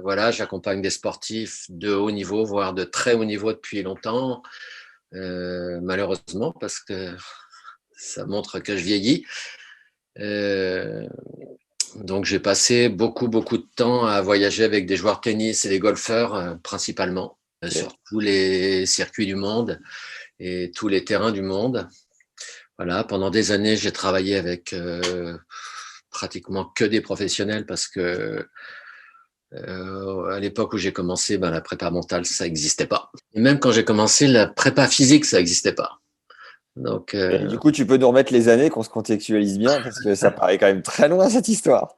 Voilà, j'accompagne des sportifs de haut niveau, voire de très haut niveau depuis longtemps, malheureusement, parce que ça montre que je vieillis. Euh, donc, j'ai passé beaucoup, beaucoup de temps à voyager avec des joueurs de tennis et des golfeurs, principalement, Ok. sur tous les circuits du monde et tous les terrains du monde. Voilà, pendant des années, j'ai travaillé avec pratiquement que des professionnels parce que à l'époque où j'ai commencé, ben, la prépa mentale, ça n'existait pas. Et même quand j'ai commencé, la prépa physique, ça n'existait pas. Donc, Et du coup, tu peux nous remettre les années qu'on se contextualise bien parce que ça paraît quand même très loin cette histoire.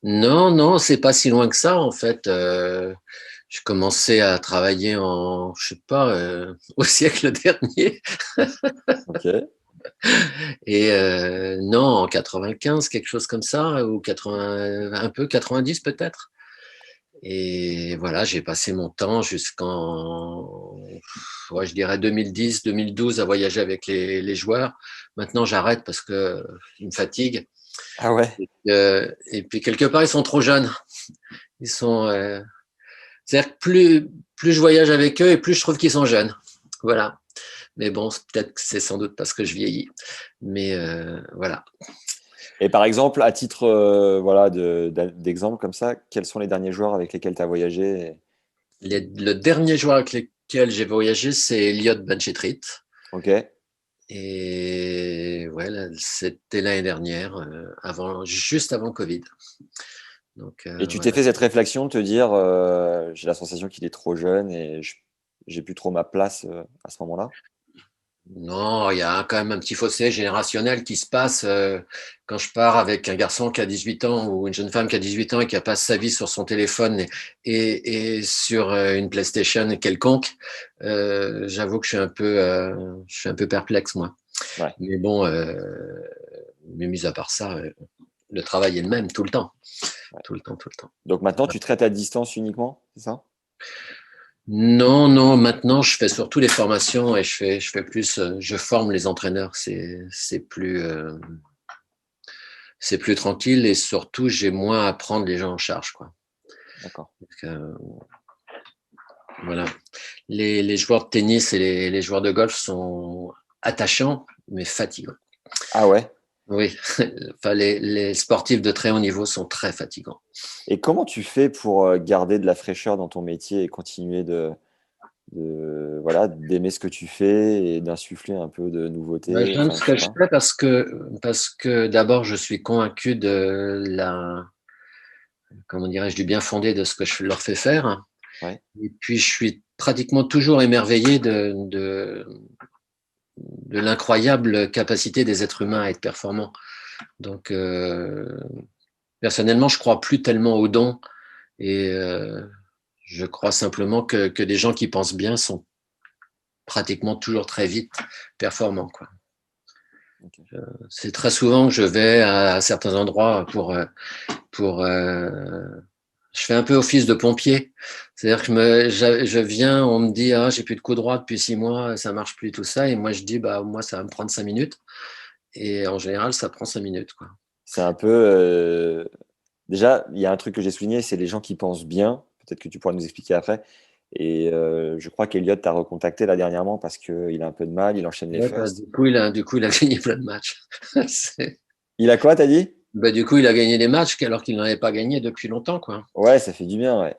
non, non, c'est pas si loin que ça, en fait. Je commençais à travailler en, je sais pas, au siècle dernier. Ok. Et non, en 95, quelque chose comme ça, ou 80, un peu 90 peut-être. Et voilà, j'ai passé mon temps jusqu'en, ouais, je dirais 2010, 2012 à voyager avec les joueurs. Maintenant, j'arrête parce que ils me fatiguent. Ah ouais. Et puis quelque part, ils sont trop jeunes. Ils sont, c'est-à-dire que plus je voyage avec eux et plus je trouve qu'ils sont jeunes. Voilà. Mais bon, peut-être que c'est sans doute parce que je vieillis. Mais voilà. Et par exemple, à titre voilà, d'exemple comme ça, quels sont les derniers joueurs avec lesquels tu as voyagé? Le dernier joueur avec lequel j'ai voyagé, c'est Elliot Benchetrit. Ok. Et ouais, c'était l'année dernière, juste avant Covid. Donc Et tu t'es voilà. fait cette réflexion de te dire, j'ai la sensation qu'il est trop jeune et j'ai plus trop ma place à ce moment-là? Non, il y a quand même un petit fossé générationnel qui se passe quand je pars avec un garçon qui a 18 ans ou une jeune femme qui a 18 ans et qui passe sa vie sur son téléphone et sur une PlayStation quelconque. J'avoue que je suis un peu perplexe, moi. Ouais. Mais bon, mais mis à part ça, le travail est le même tout le temps, Ouais. tout le temps, tout le temps. Donc maintenant, tu traites à distance uniquement, c'est ça? Non, non, maintenant je fais surtout les formations et je fais plus, je forme les entraîneurs. C'est plus tranquille et surtout j'ai moins à prendre les gens en charge, quoi. D'accord. Donc, voilà. Les joueurs de tennis et les joueurs de golf sont attachants mais fatigants. Ah ouais. Oui, enfin les sportifs de très haut niveau sont très fatigants. Et comment tu fais pour garder de la fraîcheur dans ton métier et continuer voilà, d'aimer ce que tu fais et d'insuffler un peu de Ouais, nouveauté, j'aime enfin, ce je sais que je pas. fais parce que d'abord je suis convaincu de la, comment dirais-je, du bien fondé de ce que je leur fais faire. Ouais. Et puis, je suis pratiquement toujours émerveillé de l'incroyable capacité des êtres humains à être performants. Donc, personnellement, je crois plus tellement aux dons et je crois simplement que des gens qui pensent bien sont pratiquement toujours très vite performants, quoi. Ok. C'est très souvent que je vais à certains endroits pour je fais un peu office de pompier. C'est-à-dire que je viens, on me dit, ah, j'ai plus de coup droit depuis 6 mois, ça marche plus, tout ça. Et moi, je dis, bah, moi, ça va me prendre 5 minutes. Et en général, ça prend 5 minutes, quoi. C'est un peu. Déjà, il y a un truc que j'ai souligné, c'est les gens qui pensent bien. Peut-être que tu pourras nous expliquer après. Et je crois qu'Eliott t'a recontacté là dernièrement parce qu'il a un peu de mal, il enchaîne les Ouais, bah, firsts. du coup, il a gagné plein de matchs. C'est- Il a quoi, t'as dit? Bah, du coup, il a gagné des matchs alors qu'il n'en avait pas gagné depuis longtemps, quoi. Ouais, ça fait du bien, ouais.